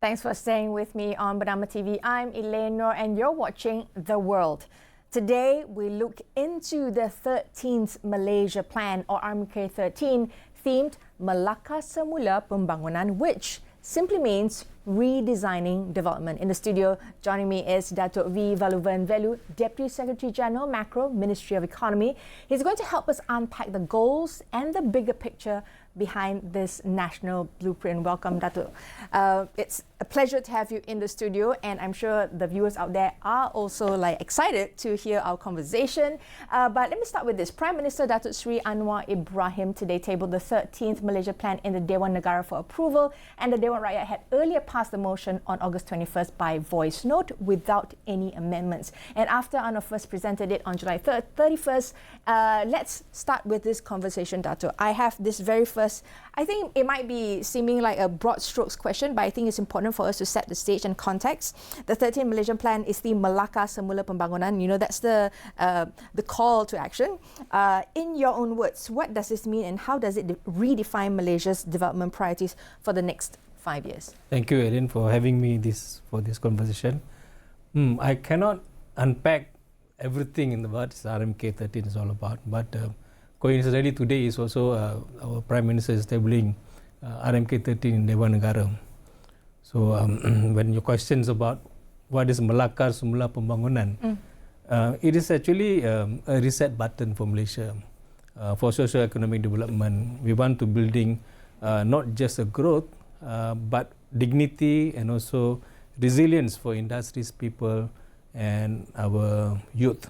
Thanks for staying with me on Bernama TV. I'm ELANE, NOOR, and you're watching The World. Today, we look into the 13th Malaysia Plan, or RMK13, themed Melaka Semula Pembangunan, which simply means redesigning development. In the studio, joining me is DATO VALLUVAN, Deputy Secretary General, Macro, Ministry of Economy. He's going to help us unpack the goals and the bigger picture behind this national blueprint. Welcome, Dato. It's a pleasure to have you in the studio, and I'm sure the viewers out there are also excited to hear our conversation. But let me start with this. Prime Minister Datuk Seri Anwar Ibrahim today tabled the 13th Malaysia Plan in the Dewan Negara for approval, and the Dewan Rakyat had earlier passed the motion on August 21st by voice note without any amendments. And after Anwar first presented it on July 31st, let's start with this conversation, Dato. I have this very first, I think it might be seeming like a broad strokes question, but I think it's important for us to set the stage and context. The 13th Malaysian Plan is the Melaka Semula Pembangunan. You know, that's the call to action. In your own words, what does this mean and how does it redefine Malaysia's development priorities for the next 5 years? Thank you, Erin, for having me for this conversation. I cannot unpack everything in the what RMK13 is all about, but coincidentally today is also our Prime Minister is tabling RMK13 in Dewan Negara. So when your questions about what is Melaka Semula Pembangunan, it is actually a reset button for Malaysia for socio-economic development. We want to building not just a growth, but dignity and also resilience for industries, people, and our youth.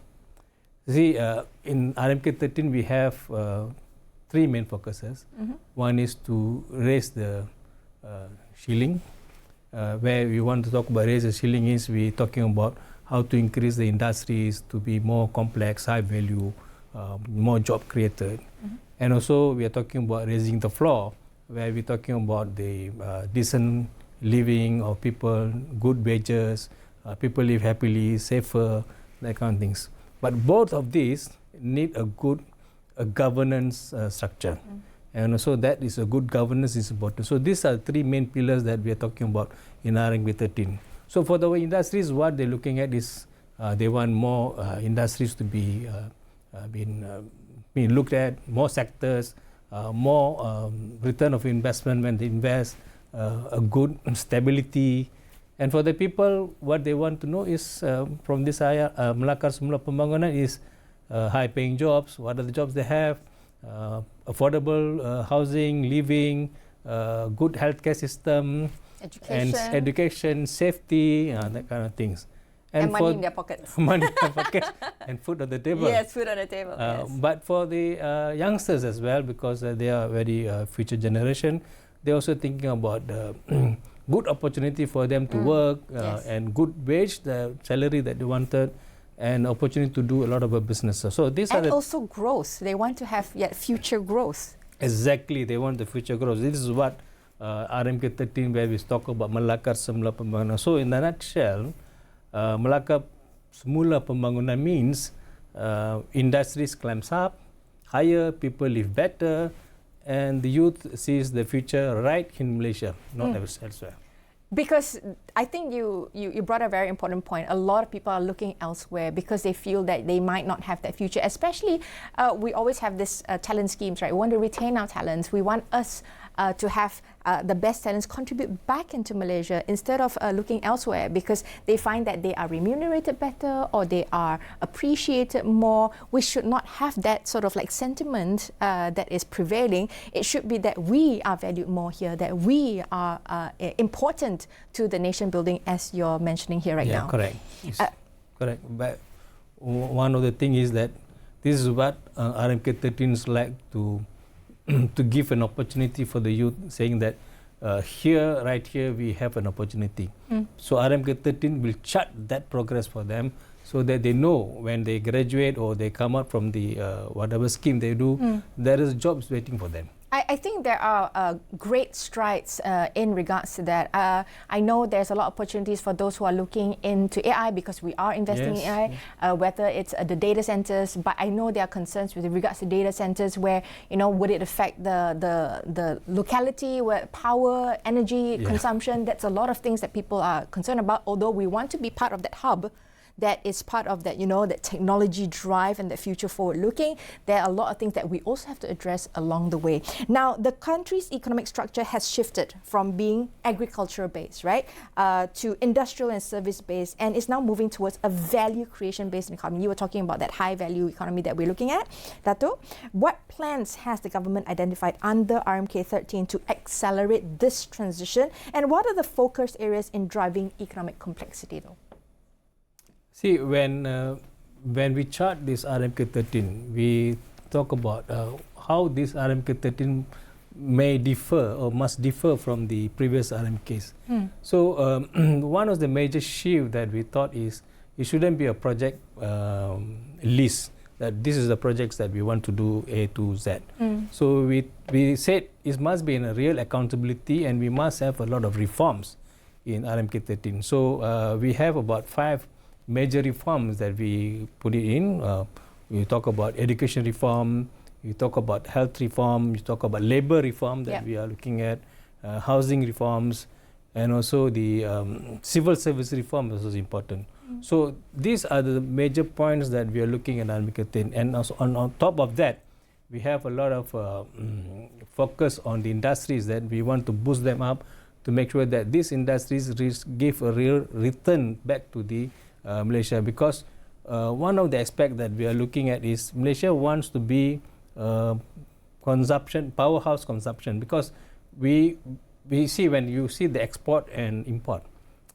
See, in RMK13 we have three main focuses. One is to raise the shilling. Where we want to talk about raise the shilling is we talking about how to increase the industries to be more complex, high value, more job created. And also we are talking about raising the floor, where we're talking about the decent living of people, good wages, people live happily, safer, that kind of things. But both of these need a good governance structure. And also that is a good governance is important. So these are three main pillars that we are talking about in RMK13. So for the industries, what they're looking at is they want more industries to be being looked at, more sectors, more return of investment when they invest, a good stability. And for the people, what they want to know is from this Melaka Semula Pembangunan is high-paying jobs. What are the jobs they have? Affordable housing, living, good healthcare system, education, safety, that kind of things. And money in their pockets. Money in their pockets and food on the table. Yes, food on the table. Yes. But for the youngsters as well, because they are very future generation, they're also thinking about good opportunity for them to work and good wage, the salary that they wanted, and opportunity to do a lot of business. So these and also growth. They want to have future growth. Exactly, they want the future growth. This is what RMK13, where we talk about Melaka Semula Pembangunan. So in a nutshell, Melaka Semula Pembangunan means industries climbs up, higher, people live better, and the youth sees the future right in Malaysia, not elsewhere. Because I think you brought a very important point. A lot of people are looking elsewhere because they feel that they might not have that future. Especially, we always have this talent schemes, right? We want to retain our talents. We want us to have the best talents contribute back into Malaysia instead of looking elsewhere, because they find that they are remunerated better or they are appreciated more. We should not have that sort of sentiment that is prevailing. It should be that we are valued more here, that we are important to the nation building, as you're mentioning here right now. Correct. Correct. But one of the things is that this is what RMK13 is like to give an opportunity for the youth, saying that right here, we have an opportunity. So RMK13 will chart that progress for them so that they know when they graduate or they come out from the whatever scheme they do, there is jobs waiting for them. I think there are great strides in regards to that. I know there's a lot of opportunities for those who are looking into AI because we are investing in AI, whether it's the data centers, but I know there are concerns with regards to data centers where, would it affect the locality, where power, energy consumption? That's a lot of things that people are concerned about, although we want to be part of that hub that is part of that, that technology drive and the future forward looking. There are a lot of things that we also have to address along the way. Now, the country's economic structure has shifted from being agricultural based, right, to industrial and service based, and is now moving towards a value creation based economy. You were talking about that high value economy that we're looking at, Dato. What plans has the government identified under RMK 13 to accelerate this transition, and what are the focus areas in driving economic complexity though? See, when we chart this RMK 13, we talk about how this RMK 13 may differ or must differ from the previous RMKs. So one of the major shift that we thought is it shouldn't be a project list, that this is the projects that we want to do A to Z. So we said it must be in a real accountability, and we must have a lot of reforms in RMK 13. So we have about 5 major reforms that we put it in. We talk about education reform, we talk about health reform, we talk about labor reform that we are looking at, housing reforms, and also the civil service reform is also important. So these are the major points that we are looking at RMK 13. And also on top of that, we have a lot of focus on the industries that we want to boost them up to make sure that these industries give a real return back to the Malaysia, because one of the aspects that we are looking at is Malaysia wants to be powerhouse consumption, because we see, when you see the export and import,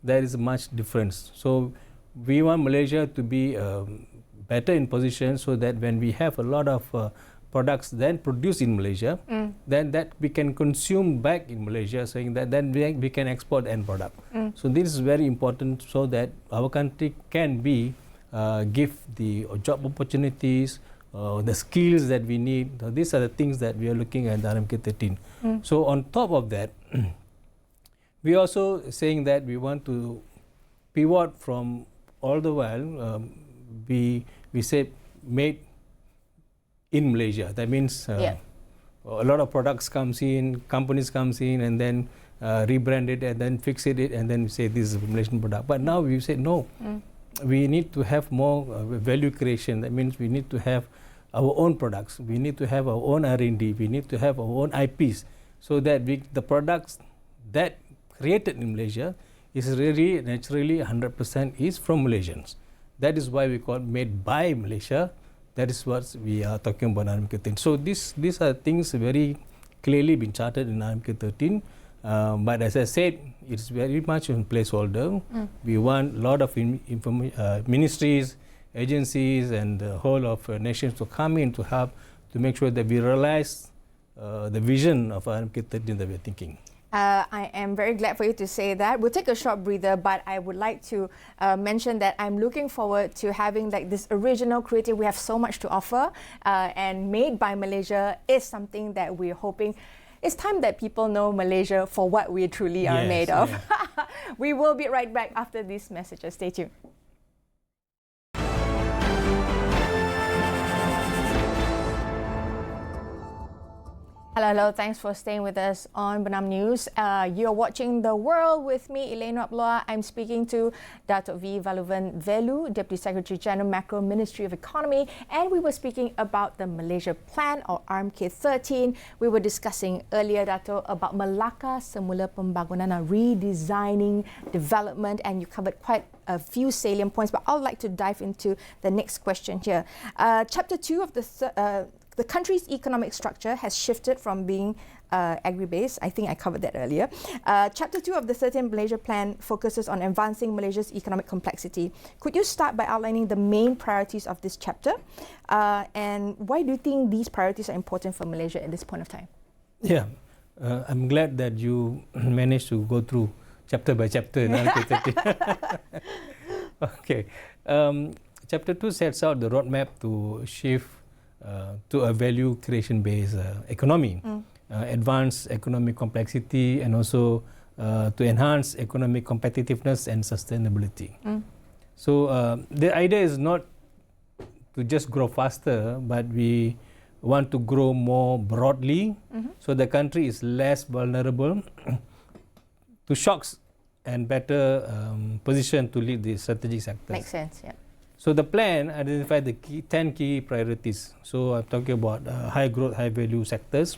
there is much difference. So we want Malaysia to be better in position, so that when we have a lot of products then produced in Malaysia, then that we can consume back in Malaysia, saying that then we can export end product. So this is very important, so that our country can be give the job opportunities, the skills that we need. So these are the things that we are looking at RMK 13. So on top of that, we also saying that we want to pivot from all the while we say made in Malaysia. That means a lot of products comes in, companies comes in, and then rebrand it, and then fix it, and then say this is a Malaysian product. But now we say no, we need to have more value creation. That means we need to have our own products, we need to have our own R&D, we need to have our own IPs, so that the products that created in Malaysia is really naturally 100% is from Malaysians. That is why we call it made by Malaysia. That is what we are talking about in RMK 13. So these are things very clearly been charted in RMK 13. But as I said, it's very much in placeholder. We want a lot of ministries, agencies, and the whole of nations to come in to help to make sure that we realize the vision of RMK 13 that we're thinking. I am very glad for you to say that. We'll take a short breather, but I would like to mention that I'm looking forward to having like this original creative. We have so much to offer, and made by Malaysia is something that we're hoping. It's time that people know Malaysia for what we truly are made of. We will be right back after these messages. Stay tuned. Hello, thanks for staying with us on Bernama News. You're watching The World with me, ELANE. I'm speaking to Dato' V. VALLUVAN VELOO, Deputy Secretary General, Macro Ministry of Economy, and we were speaking about the Malaysia Plan, or RMK 13. We were discussing earlier, Dato', about Melaka Semula Pembangunan, redesigning development, and you covered quite a few salient points, but I would like to dive into the next question here. Chapter 2 of the country's economic structure has shifted from being agri-based. I think I covered that earlier. Chapter 2 of the 13th Malaysia Plan focuses on advancing Malaysia's economic complexity. Could you start by outlining the main priorities of this chapter? And why do you think these priorities are important for Malaysia at this point of time? Yeah, I'm glad that you managed to go through chapter by chapter in RMK 13. Okay. Chapter 2 sets out the roadmap to shift to a value creation based economy. advance economic complexity, and also to enhance economic competitiveness and sustainability. So the idea is not to just grow faster, but we want to grow more broadly, so the country is less vulnerable to shocks and better positioned to lead the strategic sectors. Makes sense, yeah. So the plan identified the 10 key priorities. So I'm talking about high growth, high value sectors,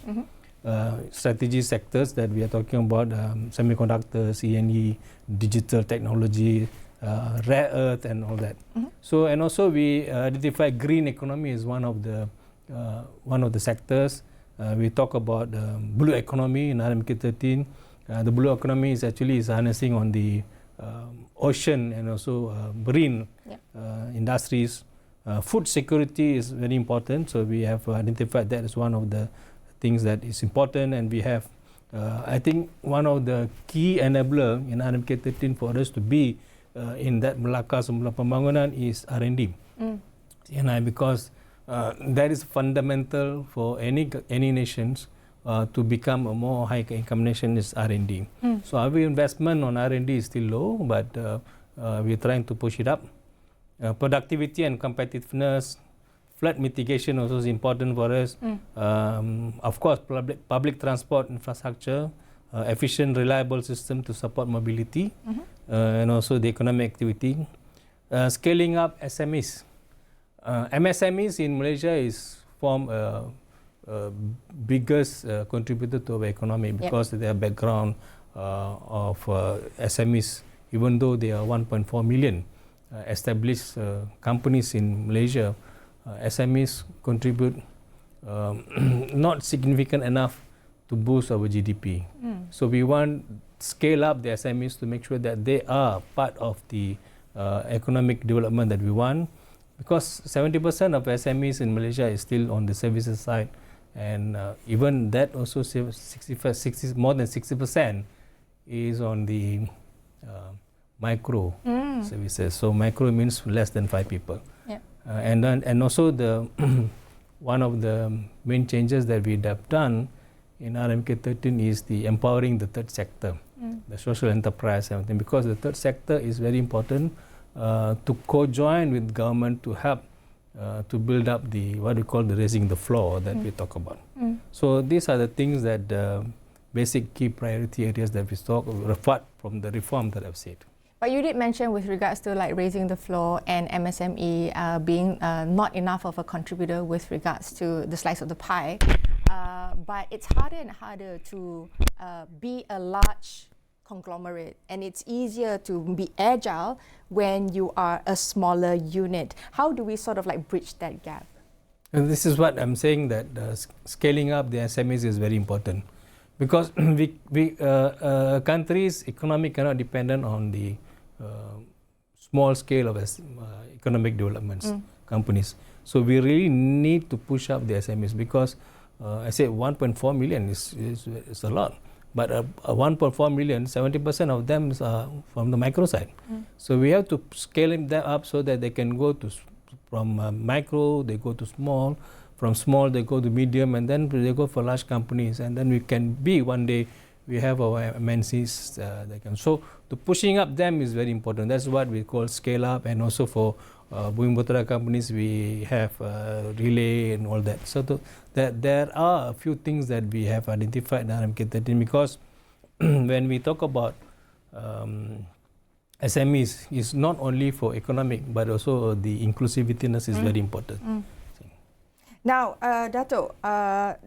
strategy sectors that we are talking about, semiconductors, E&E, digital technology, rare earth and all that. So, and also we identify green economy as one of the sectors. We talk about blue economy in RMK 13. The blue economy is actually harnessing on the ocean and also marine industries. Food security is very important, so we have identified that as one of the things that is important, and we have I think one of the key enabler in RMK 13 for us to be in that Melaka Semula Pembangunan is R&D. Because that is fundamental for any nations to become a more high income nation is R&D. So our investment on R&D is still low, but we're trying to push it up. Productivity and competitiveness, flood mitigation also is important for us. Of course, public transport infrastructure, efficient, reliable system to support mobility, and also the economic activity. Scaling up SMEs. MSMEs in Malaysia is form biggest contributor to our economy because of their background of SMEs, even though they are 1.4 million established companies in Malaysia. SMEs contribute not significant enough to boost our GDP. So we want scale up the SMEs to make sure that they are part of the economic development that we want, because 70% of SMEs in Malaysia is still on the services side, and even that also more than 60% is on the micro services. So micro means less than 5 people. And also the one of the main changes that we have done in RMK 13 is the empowering the third sector, the social enterprise, everything, because the third sector is very important to co-join with government to help to build up the what we call the raising the floor that we talk about. So these are the things that basic key priority areas that we talk apart from the reform that I've said. But you did mention with regards to like raising the floor and MSME being not enough of a contributor with regards to the slice of the pie. But it's harder and harder to be a large conglomerate, and it's easier to be agile when you are a smaller unit. How do we sort of like bridge that gap? And this is what I'm saying, that scaling up the SMEs is very important, because countries' economy cannot depend on the small scale of economic developments, companies. So we really need to push up the SMEs, because I say 1.4 million is a lot. But 1.4 million, 70% of them are from the micro side. So we have to scale them up so that they can go to from micro, they go to small, from small they go to medium, and then they go for large companies, and then we can be one day we have our MNCs that can. So the pushing up them is very important. That's what we call scale up, and also for Bumi Putra companies we have relay and all that. So there are a few things that we have identified in RMK 13, because when we talk about SMEs, it's not only for economic but also the inclusivityness is very important. Now, Dato,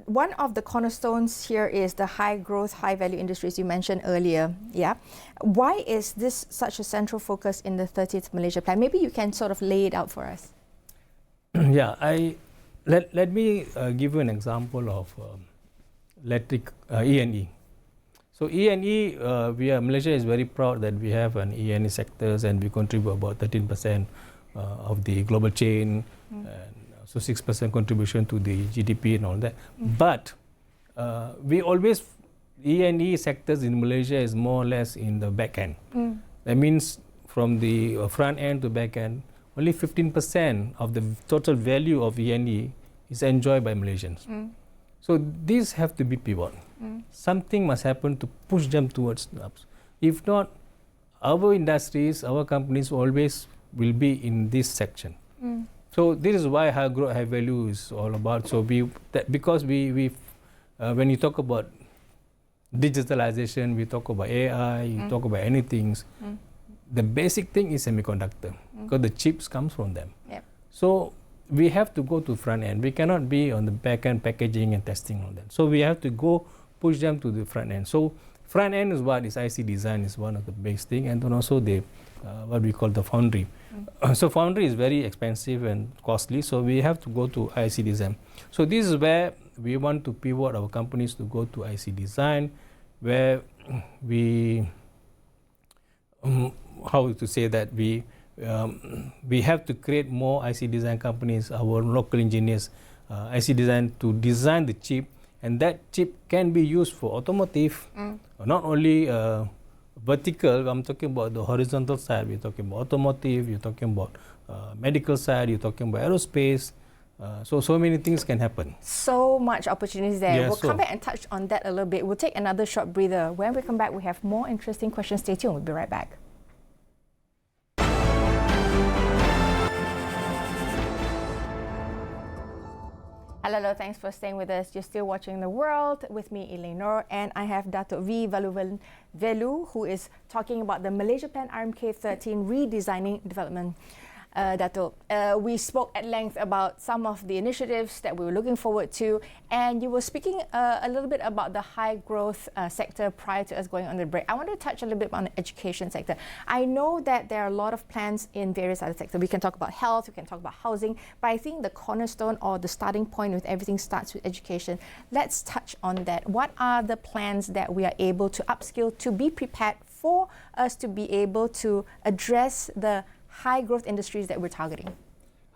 one of the cornerstones here is the high growth, high value industries you mentioned earlier. Yeah, why is this such a central focus in the 13th Malaysia Plan? Maybe you can sort of lay it out for us. Yeah, let me give you an example of electric E&E. So E&E, Malaysia is very proud that we have an E&E sectors, and we contribute about 13% of the global chain. So 6% contribution to the GDP and all that. But we always, E&E sectors in Malaysia is more or less in the back end. That means from the front end to back end, only 15% of the total value of E&E is enjoyed by Malaysians. So these have to be pivot. Something must happen to push them towards up. If not, our industries, our companies always will be in this section. So this is why high growth, high value is all about. So because when you talk about digitalization, we talk about AI, you talk about anything. The basic thing is semiconductor, because the chips comes from them. Yep. So we have to go to front end. We cannot be on the back end packaging and testing on that. So we have to go push them to the front end. So front end is what is IC design is one of the best thing, and then also the what we call the foundry. So foundry is very expensive and costly. So we have to go to IC design. So this is where we want to pivot our companies to go to IC design, where we how to say that we have to create more IC design companies, our local engineers, IC design to design the chip, and that chip can be used for automotive, not only vertical. I'm talking about the horizontal side. We're talking about automotive. You're talking about medical side. You're talking about aerospace. So many things can happen. So much opportunities there. Yeah, we'll come back and touch on that a little bit. We'll take another short breather. When we come back, we have more interesting questions. Stay tuned. We'll be right back. Hello, thanks for staying with us. You're still watching The World with me, ELANE, NOOR, and I have DATO VALLUVAN VELOO, who is talking about the Malaysia Plan RMK13 redesigning development. Dato, we spoke at length about some of the initiatives that we were looking forward to, and you were speaking a little bit about the high growth sector prior to us going on the break. I want to touch a little bit on the education sector. I know that there are a lot of plans in various other sectors. We can talk about health, we can talk about housing, but I think the cornerstone or the starting point with everything starts with education. Let's touch on that. What are the plans that we are able to upskill to be prepared for us to be able to address the high growth industries that we're targeting?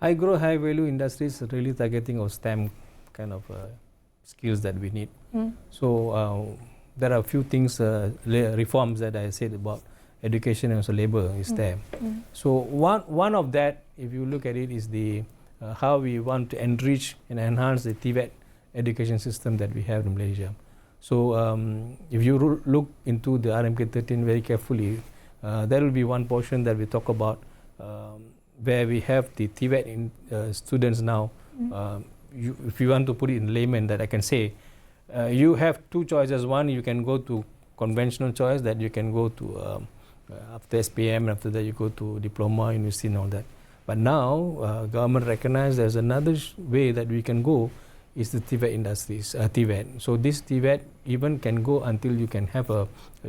High growth, high value industries are really targeting our STEM kind of skills that we need. So there are a few things, reforms that I said about education and also labor is there. So one of that, if you look at it, is the how we want to enrich and enhance the TVET education system that we have in Malaysia. So if you look into the RMK13 very carefully, there will be one portion that we talk about where we have the TVET students now. If you want to put it in layman, that I can say, you have two choices. One, you can go to conventional choice, that you can go to after SPM, and after that you go to diploma, university and all that. But now government recognized there's another way that we can go, is the TVET industries, TVET. So this TVET even can go until you can have a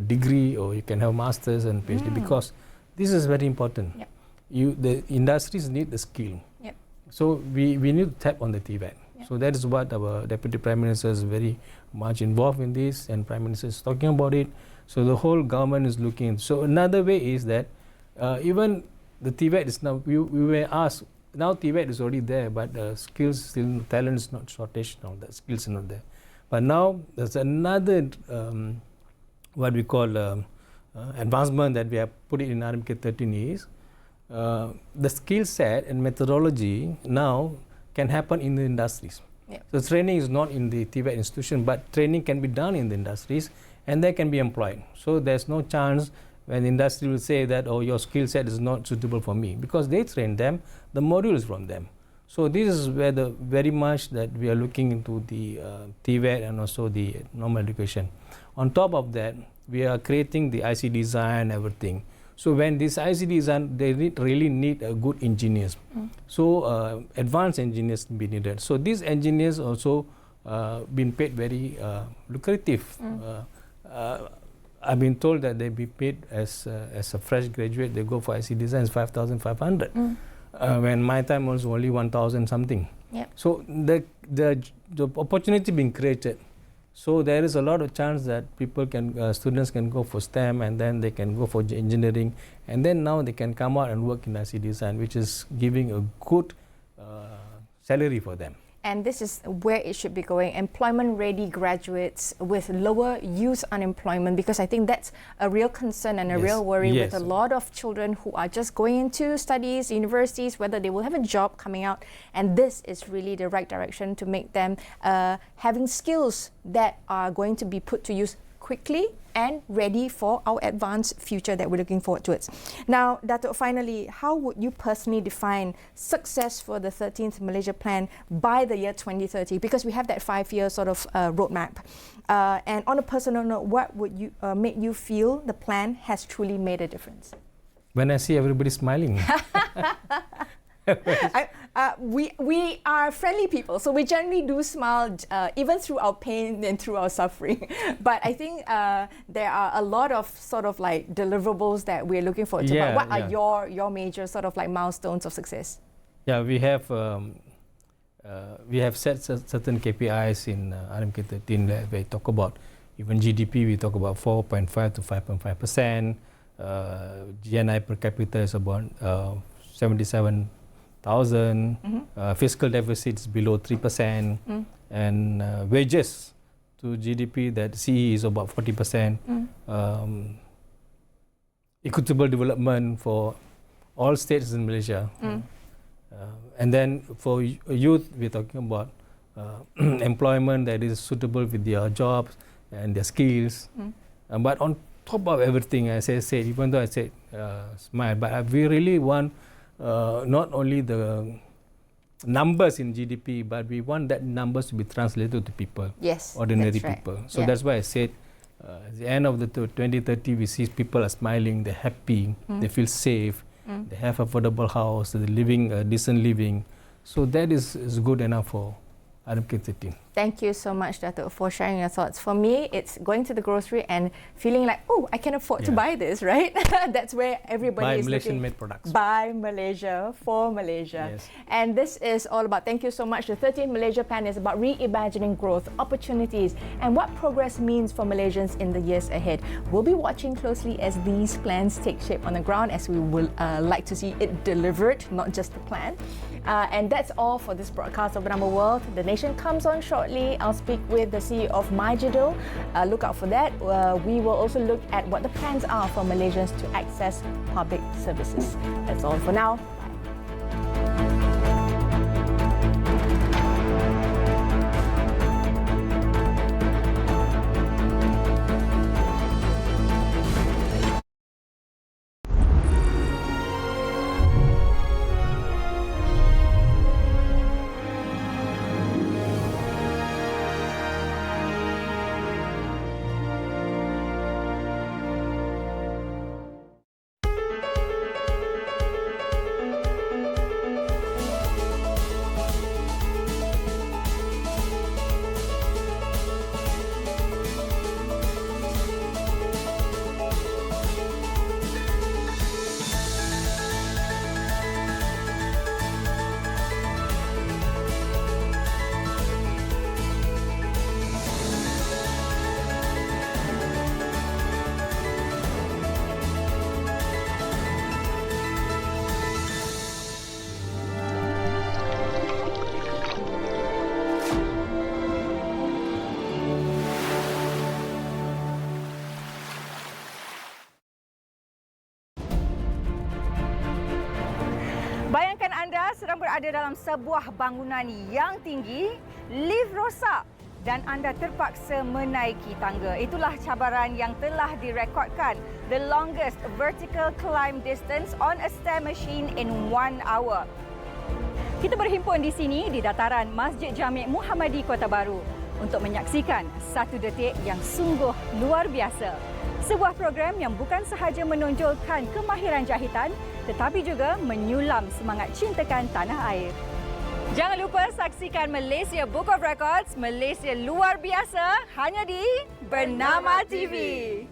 degree, or you can have masters and PhD, because this is very important. Yep. The industries need the skill. Yep. So we need to tap on the TVET. Yep. So that is what our Deputy Prime Minister is very much involved in this, and Prime Minister is talking about it. So the whole government is looking. So another way is that even the TVET is now, we were asked, now TVET is already there, but skills still, talent is not shortage now, the skills are not there. But now there's another what we call advancement that we have put it in RMK13 is the skill set and methodology now can happen in the industries. Yep. So training is not in the TVET institution, but training can be done in the industries, and they can be employed. So there's no chance when the industry will say that, oh, your skill set is not suitable for me, because they train them, the module is from them. So this is where the very much that we are looking into the TVET and also the normal education. On top of that, we are creating the IC design, everything. So when this IC design, they really need good engineers. So advanced engineers be needed. So these engineers also been paid very lucrative. I've been told that they be paid as a fresh graduate, they go for IC design 5,500. When my time was only 1,000 something. Yep. So the opportunity being created. So there is a lot of chance that people can, students can go for STEM, and then they can go for engineering, and then now they can come out and work in IC design, which is giving a good salary for them. And this is where it should be going. Employment-ready graduates with lower youth unemployment, because I think that's a real concern and a real worry with a lot of children who are just going into studies, universities, whether they will have a job coming out. And this is really the right direction to make them having skills that are going to be put to use quickly and ready for our advanced future that we're looking forward to it. Now, Dato', finally, how would you personally define success for the 13th Malaysia Plan by the year 2030? Because we have that 5-year sort of roadmap. And on a personal note, what would you make you feel the plan has truly made a difference? When I see everybody smiling. We are friendly people, so we generally do smile even through our pain and through our suffering. But I think there are a lot of sort of like deliverables that we're looking forward to. But what are your major sort of like milestones of success? Yeah, we have set certain KPIs in RMK 13 that we talk about. Even GDP, we talk about 4.5 to 5.5%. GNI per capita is about 77,000. Fiscal deficits below 3%, and wages to GDP that CE is about 40%. Equitable development for all states in Malaysia. And then for youth, we're talking about employment that is suitable with their jobs and their skills. But on top of everything, as I said, even though I said smile, but we really want not only the numbers in GDP, but we want that numbers to be translated to people, ordinary people. So that's why I said at the end of the 2030, we see people are smiling, they're happy, they feel safe, they have affordable house, they're living decent living. So that is good enough for RMK 13. Thank you so much, Dato', for sharing your thoughts. For me, it's going to the grocery and feeling like, oh, I can afford to buy this, right? That's where everybody is looking. Malaysian-made products. Buy Malaysia, for Malaysia. And this is all about, thank you so much. The 13th Malaysia Plan is about reimagining growth, opportunities, and what progress means for Malaysians in the years ahead. We'll be watching closely as these plans take shape on the ground, as we will like to see it delivered, not just the plan. And that's all for this broadcast of Bernama World. The Nation comes on shortly. I'll speak with the CEO of MyJadil. Look out for that. We will also look at what the plans are for Malaysians to access public services. That's all for now. Bayangkan anda sedang berada dalam sebuah bangunan yang tinggi, lift rosak dan anda terpaksa menaiki tangga. Itulah cabaran yang telah direkodkan, the longest vertical climb distance on a stair machine in 1 hour. Kita berhimpun di sini di dataran Masjid Jami' Muhammadi Kota Baru untuk menyaksikan satu detik yang sungguh luar biasa. Sebuah program yang bukan sahaja menonjolkan kemahiran jahitan, tetapi juga menyulam semangat cintakan tanah air. Jangan lupa saksikan Malaysia Book of Records, Malaysia luar biasa, hanya di Bernama TV.